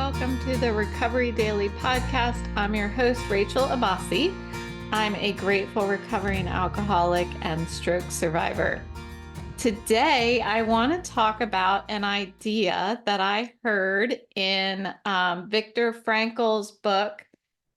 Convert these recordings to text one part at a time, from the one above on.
welcome to the Recovery Daily Podcast. I'm your host, Rachel Abassi. I'm a grateful recovering alcoholic and stroke survivor. Today, I want to talk about an idea that I heard in Viktor Frankl's book,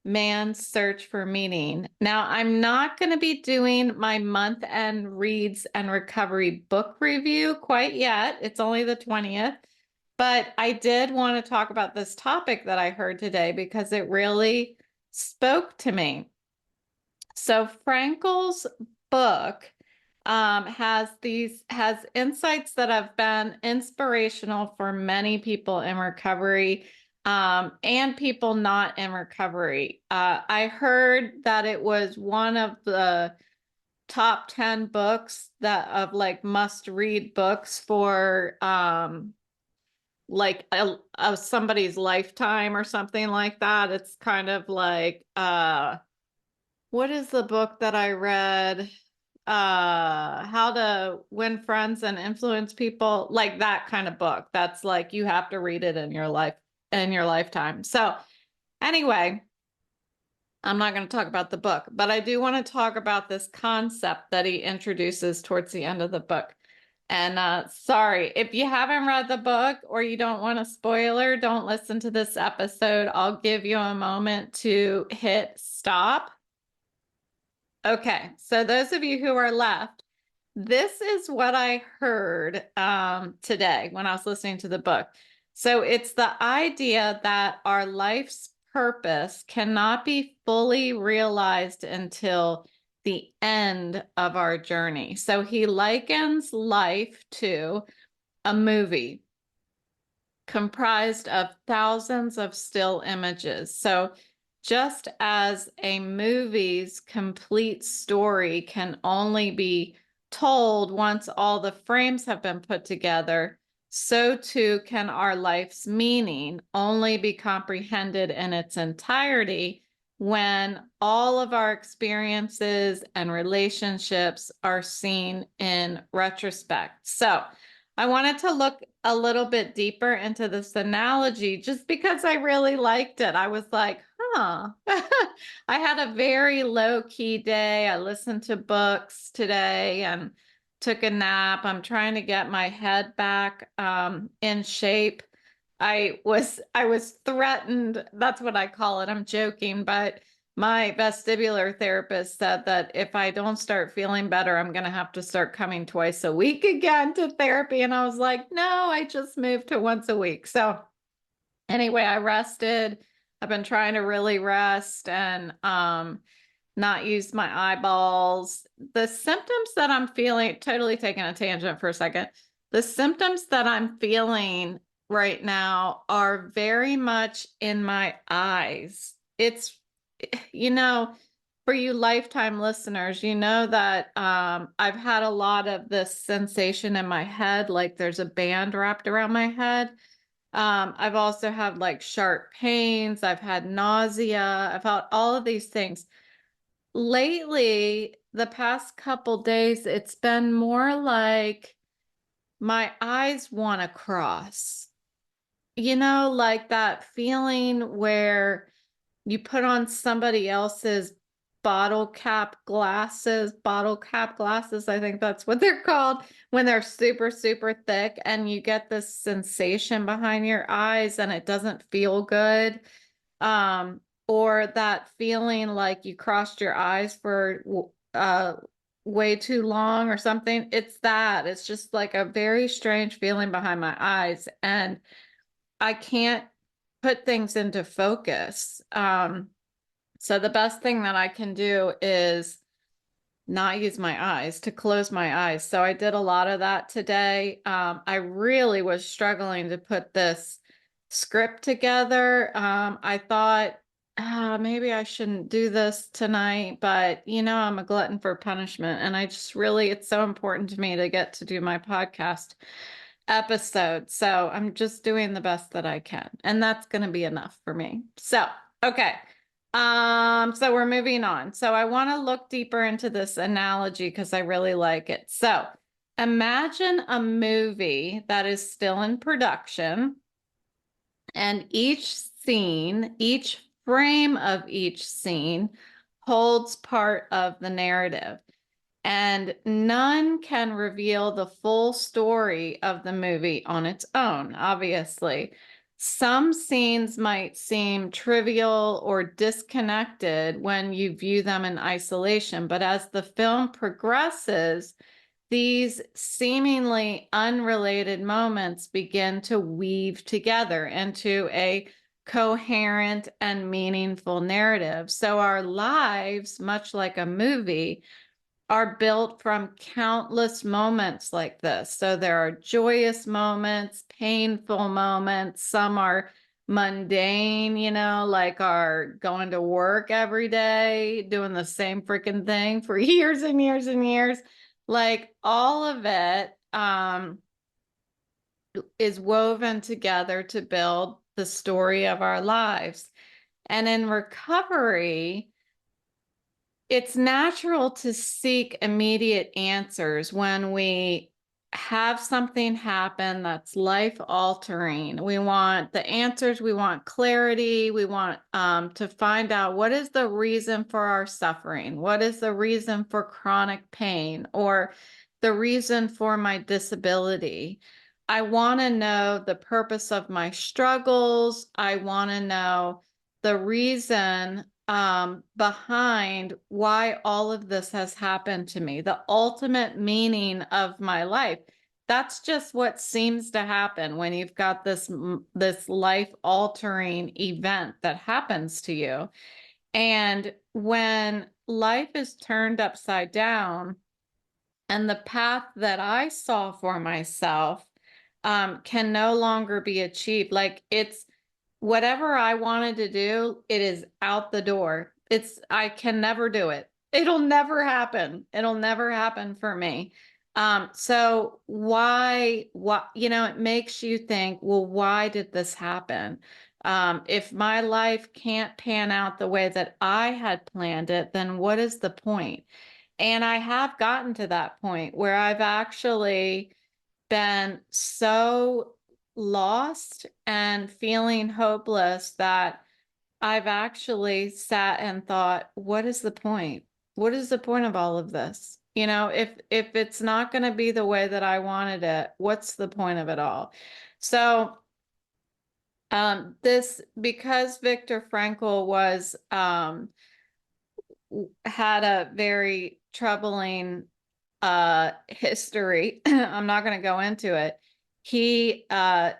Man's Search for Meaning. Now, I'm not going to be doing my month-end reads and recovery book review quite yet. It's only the 20th. But I did want to talk about this topic that I heard today because it really spoke to me. So Frankl's book has insights that have been inspirational for many people in recovery and people not in recovery. I heard that it was one of the top 10 books of must-read books for somebody's lifetime or something like that. It's kind of like, what is the book that I read? How to Win Friends and Influence People, like that kind of book. That's like, you have to read it in your lifetime. So anyway, I'm not going to talk about the book, but I do want to talk about this concept that he introduces towards the end of the book. And sorry, if you haven't read the book or you don't want a spoiler, don't listen to this episode. I'll give you a moment to hit stop. Okay, so those of you who are left, this is what I heard today when I was listening to the book. So it's the idea that our life's purpose cannot be fully realized until the end of our journey. So he likens life to a movie comprised of thousands of still images. So just as a movie's complete story can only be told once all the frames have been put together, so too can our life's meaning only be comprehended in its entirety when all of our experiences and relationships are seen in retrospect. So I wanted to look a little bit deeper into this analogy just because I really liked it. I was like, huh. I had a very low-key day. I listened to books today and took a nap. I'm trying to get my head back in shape. I was threatened. That's what I call it. I'm joking, but my vestibular therapist said that if I don't start feeling better, I'm going to have to start coming twice a week again to therapy. And I was like, no, I just moved to once a week. So anyway, I rested. I've been trying to really rest and not use my eyeballs. The symptoms that I'm feeling, totally taking a tangent for a second, the symptoms that I'm feeling right now are very much in my eyes. It's, for you lifetime listeners, you know that I've had a lot of this sensation in my head, like there's a band wrapped around my head. I've also had like sharp pains. I've had nausea. I've had all of these things. Lately, the past couple days, it's been more like my eyes want to cross. Like that feeling where you put on somebody else's bottle cap glasses, I think that's what they're called, when they're super, super thick, and you get this sensation behind your eyes and it doesn't feel good. Or that feeling like you crossed your eyes for way too long or something. It's just like a very strange feeling behind my eyes, and I can't put things into focus. So the best thing that I can do is not use my eyes, to close my eyes. So I did a lot of that today. I really was struggling to put this script together. I thought, maybe I shouldn't do this tonight, but I'm a glutton for punishment. And it's so important to me to get to do my podcast episode. So I'm just doing the best that I can. And that's going to be enough for me. So, okay. So we're moving on. So I want to look deeper into this analogy because I really like it. So imagine a movie that is still in production And each scene, each frame of each scene holds part of the narrative. And none can reveal the full story of the movie on its own, obviously. Some scenes might seem trivial or disconnected when you view them in isolation, but as the film progresses, these seemingly unrelated moments begin to weave together into a coherent and meaningful narrative. So our lives, much like a movie, are built from countless moments like this. So there are joyous moments, painful moments, some are mundane, like are going to work every day, doing the same freaking thing for years and years and years. Like all of it is woven together to build the story of our lives. And in recovery, it's natural to seek immediate answers when we have something happen that's life altering. We want the answers, we want clarity, we want to find out what is the reason for our suffering, what is the reason for chronic pain, or the reason for my disability. I want to know the purpose of my struggles. I want to know the reason behind why all of this has happened to me, the ultimate meaning of my life. That's just what seems to happen when you've got this life-altering event that happens to you. And when life is turned upside down, and the path that I saw for myself can no longer be achieved. Like it's whatever I wanted to do, it is out the door. I can never do it. It'll never happen. It'll never happen for me. So why, it makes you think, well, why did this happen? If my life can't pan out the way that I had planned it, then what is the point? And I have gotten to that point where I've actually been so lost and feeling hopeless that I've actually sat and thought, what is the point? What is the point of all of this? If it's not going to be the way that I wanted it, what's the point of it all? So because Viktor Frankl had a very troubling history. I'm not going to go into it. He had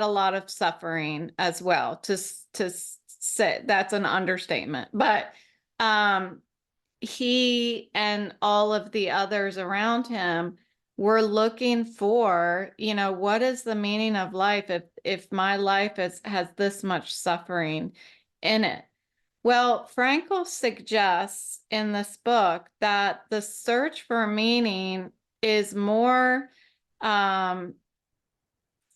a lot of suffering as well. To say that's an understatement, but he and all of the others around him were looking for, what is the meaning of life if my life has this much suffering in it? Well, Frankl suggests in this book that the search for meaning is more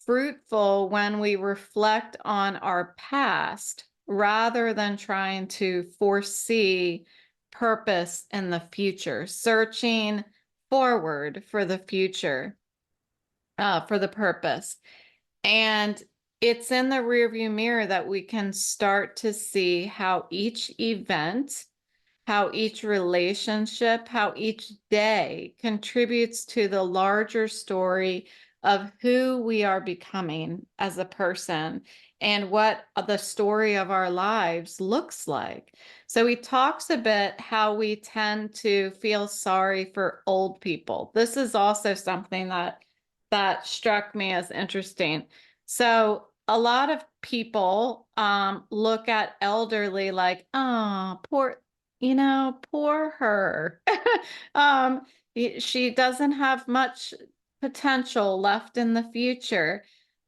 fruitful when we reflect on our past rather than trying to foresee purpose in the future, searching forward for the future, for the purpose. And it's in the rearview mirror that we can start to see how each event, how each relationship, how each day contributes to the larger story of who we are becoming as a person and what the story of our lives looks like. So he talks a bit how we tend to feel sorry for old people. This is also something that struck me as interesting. So a lot of people look at elderly like, oh, poor her. um, she doesn't have much potential left in the future,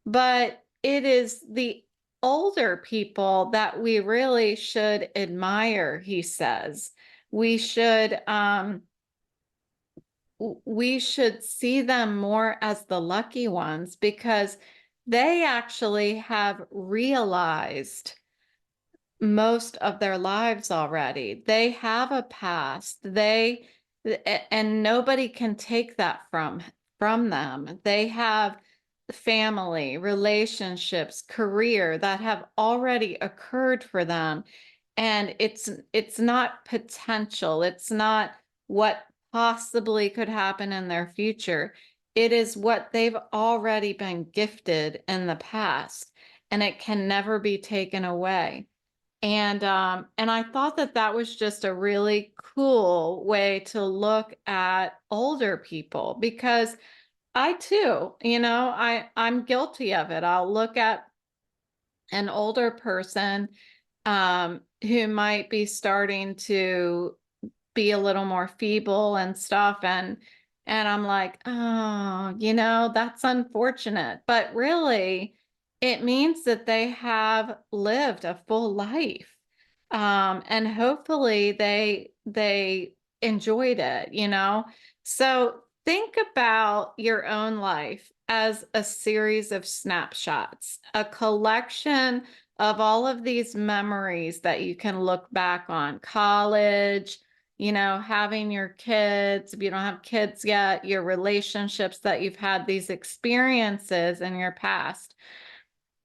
but it is the older people that we really should admire, he says. We should see them more as the lucky ones because they actually have realized most of their lives already. They have a past. And nobody can take that from them. They have family, relationships, career that have already occurred for them. And it's not potential. It's not what possibly could happen in their future. It is what they've already been gifted in the past, and it can never be taken away. And I thought that that was just a really cool way to look at older people, because I too, I'm guilty of it. I'll look at an older person who might be starting to be a little more feeble and stuff, and I'm like, oh, that's unfortunate. But really, it means that they have lived a full life. And hopefully they enjoyed it. So think about your own life as a series of snapshots, a collection of all of these memories that you can look back on. College, having your kids, if you don't have kids yet, your relationships that you've had, these experiences in your past.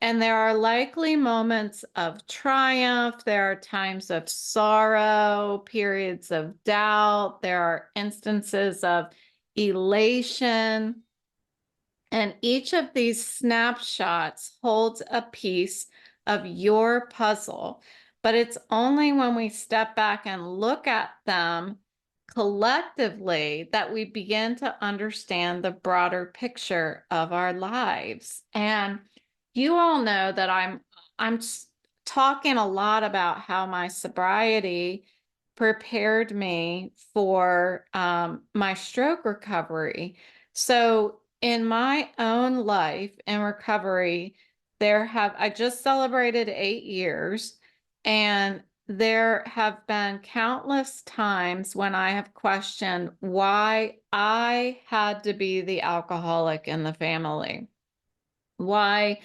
And there are likely moments of triumph. There are times of sorrow, periods of doubt. There are instances of elation. And each of these snapshots holds a piece of your puzzle. But it's only when we step back and look at them collectively that we begin to understand the broader picture of our lives. And you all know that I'm talking a lot about how my sobriety prepared me for my stroke recovery. So in my own life in recovery, I just celebrated 8 years, and there have been countless times when I have questioned why I had to be the alcoholic in the family, why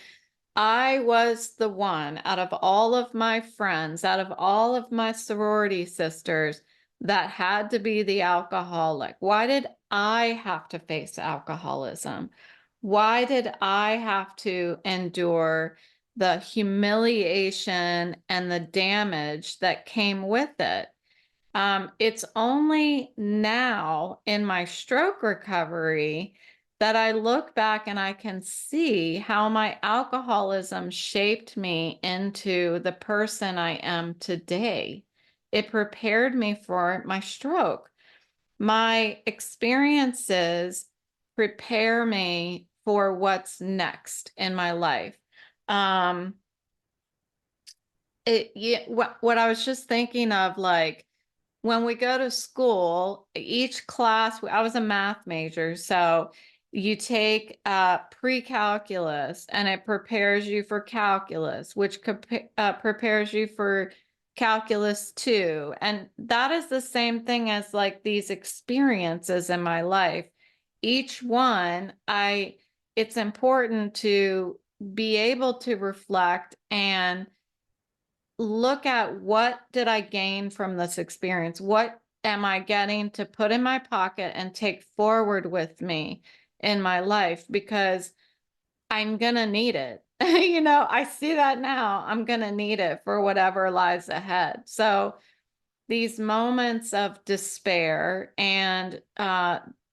I was the one out of all of my friends, out of all of my sorority sisters, that had to be the alcoholic. Why did I have to face alcoholism? Why did I have to endure the humiliation and the damage that came with it? It's only now in my stroke recovery that I look back and I can see how my alcoholism shaped me into the person I am today. It prepared me for my stroke. My experiences prepare me for what's next in my life. Um, what I was just thinking of, like, when we go to school, each class, I was a math major, so you take pre-calculus and it prepares you for calculus, which prepares you for calculus 2. And that is the same thing as like these experiences in my life. Each one, it's important to be able to reflect and look at, what did I gain from this experience? What am I getting to put in my pocket and take forward with me in my life? Because I'm going to need it. I see that now. I'm going to need it for whatever lies ahead. So these moments of despair and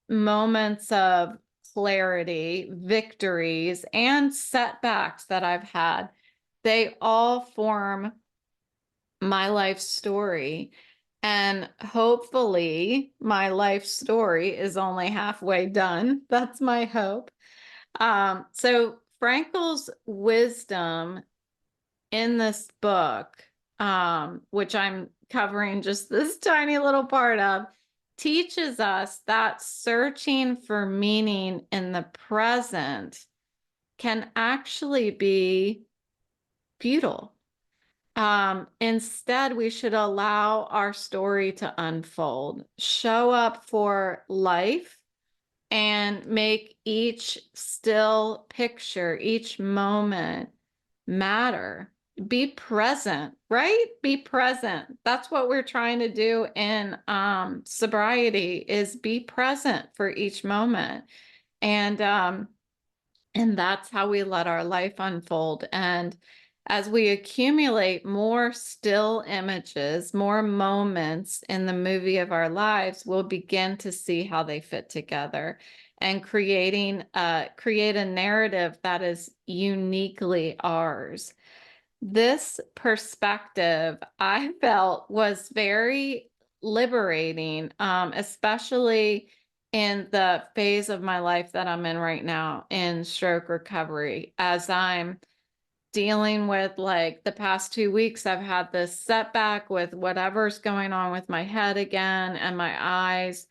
moments of clarity, victories, and setbacks that I've had, they all form my life story. And hopefully my life story is only halfway done. That's my hope. So Frankl's wisdom in this book, which I'm covering just this tiny little part of, teaches us that searching for meaning in the present can actually be futile. Instead, we should allow our story to unfold, show up for life, and make each still picture, each moment matter. Be present, right? Be present. That's what we're trying to do in sobriety, is be present for each moment. And And that's how we let our life unfold. And as we accumulate more still images, more moments in the movie of our lives, we'll begin to see how they fit together and create a narrative that is uniquely ours. This perspective I felt was very liberating, especially in the phase of my life that I'm in right now in stroke recovery. As I'm dealing with, like, the past 2 weeks, I've had this setback with whatever's going on with my head again and my eyes.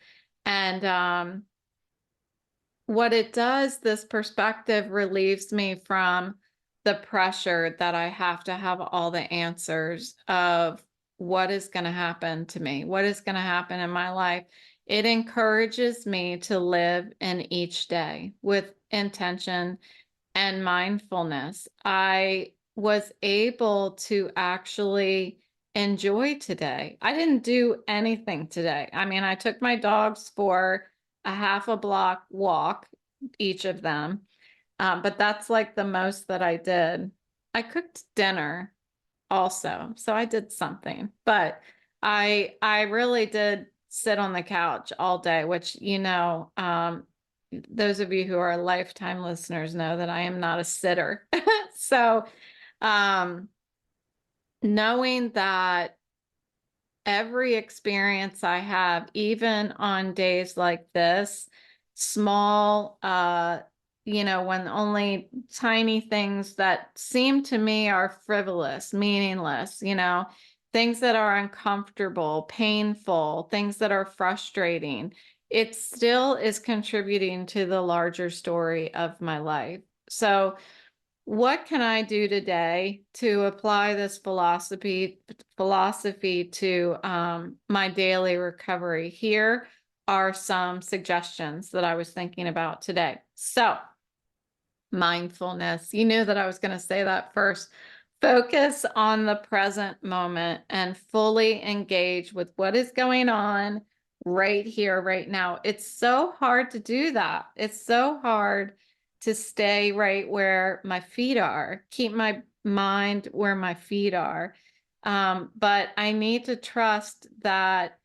And what it does, this perspective relieves me from the pressure that I have to have all the answers of what is going to happen to me, what is going to happen in my life. It encourages me to live in each day with intention and mindfulness. I was able to actually enjoy today. I didn't do anything today. I mean, I took my dogs for a half a block walk, each of them. But that's like the most that I did. I cooked dinner also, so I did something. But I really did sit on the couch all day, which, those of you who are lifetime listeners know that I am not a sitter. So, um, knowing that every experience I have, even on days like this, small, when only tiny things that seem to me are frivolous, meaningless, things that are uncomfortable, painful, things that are frustrating, it still is contributing to the larger story of my life. So, what can I do today to apply this philosophy to my daily recovery? Here are some suggestions that I was thinking about today. So, mindfulness. You knew that I was going to say that first. Focus on the present moment and fully engage with what is going on right here, right now. It's so hard to do that. It's so hard to stay right where my feet are, keep my mind where my feet are. But I need to trust that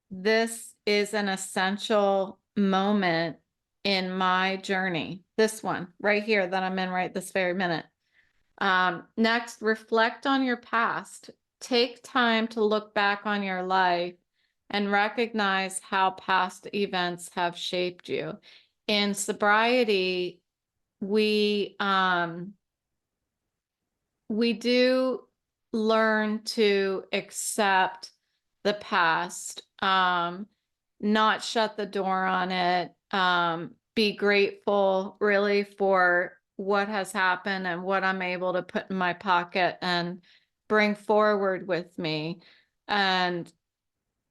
this is an essential moment in my journey. This one right here that I'm in right this very minute. Next, reflect on your past. Take time to look back on your life and recognize how past events have shaped you. In sobriety, we do learn to accept the past, not shut the door on it, be grateful really for what has happened and what I'm able to put in my pocket and bring forward with me. And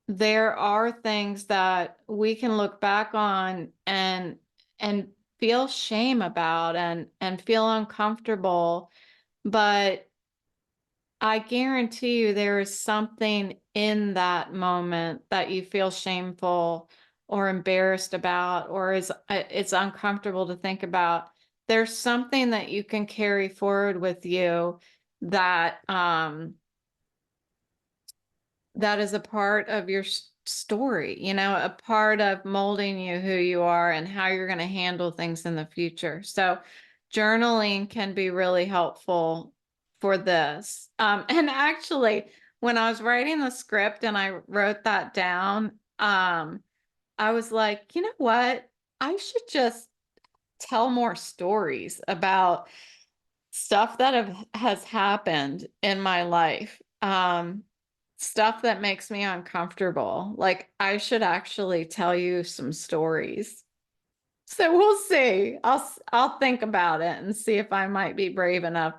there are things that we can look back on and feel shame about and feel uncomfortable, but I guarantee you there is something in that moment that you feel shameful or embarrassed about, or it's uncomfortable to think about. There's something that you can carry forward with you that that is a part of your story, a part of molding you who you are and how you're going to handle things in the future. So journaling can be really helpful for this. And actually, when I was writing the script and I wrote that down, I was like, you know what? I should just tell more stories about stuff that has happened in my life. Stuff that makes me uncomfortable. Like, I should actually tell you some stories. So we'll see. I'll think about it and see if I might be brave enough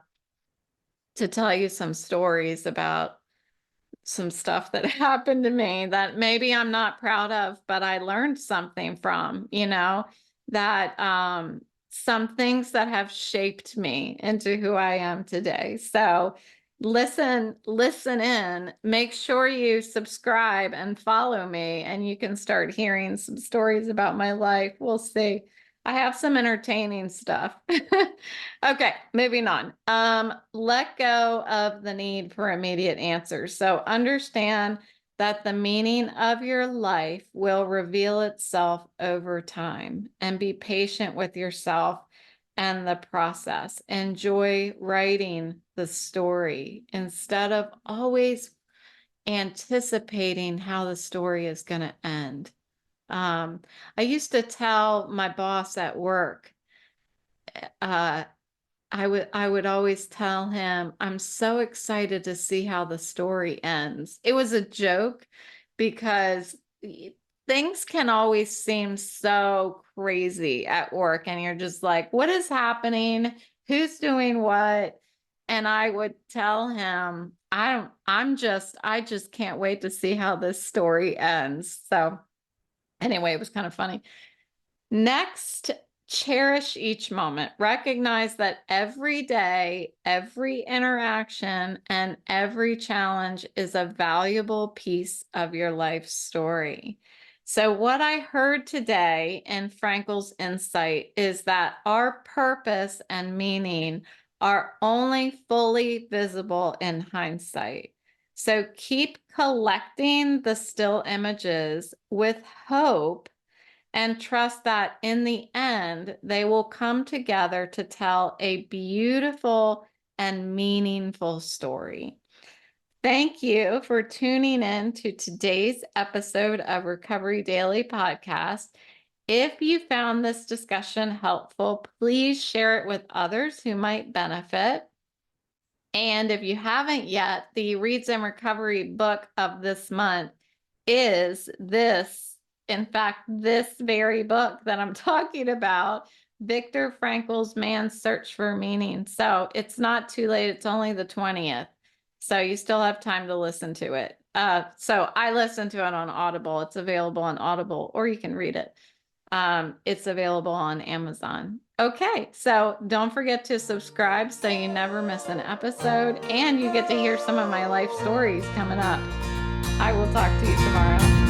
to tell you some stories about some stuff that happened to me that maybe I'm not proud of, but I learned something from, that some things that have shaped me into who I am today. So listen in, make sure you subscribe and follow me, and you can start hearing some stories about my life. We'll see. I have some entertaining stuff. Okay, moving on. Let go of the need for immediate answers. So understand that the meaning of your life will reveal itself over time, and be patient with yourself and the process. Enjoy writing the story instead of always anticipating how the story is going to end. I used to tell my boss at work, uh, I would always tell him, I'm so excited to see how the story ends. It was a joke because things can always seem so crazy at work, and you're just like, what is happening? Who's doing what? And I would tell him, I just can't wait to see how this story ends. So anyway, it was kind of funny. Next, cherish each moment. Recognize that every day, every interaction, and every challenge is a valuable piece of your life story. So, what I heard today in Frankl's insight is that our purpose and meaning are only fully visible in hindsight. So, keep collecting the still images with hope, and trust that in the end, they will come together to tell a beautiful and meaningful story. Thank you for tuning in to today's episode of Recovery Daily Podcast. If you found this discussion helpful, please share it with others who might benefit. And if you haven't yet, the Reads and Recovery book of this month is this, in fact, this very book that I'm talking about, Viktor Frankl's Man's Search for Meaning. So it's not too late. It's only the 20th. So you still have time to listen to it. So I listened to it on Audible. It's available on Audible, or you can read it. It's available on Amazon. Okay, so don't forget to subscribe so you never miss an episode, and you get to hear some of my life stories coming up. I will talk to you tomorrow.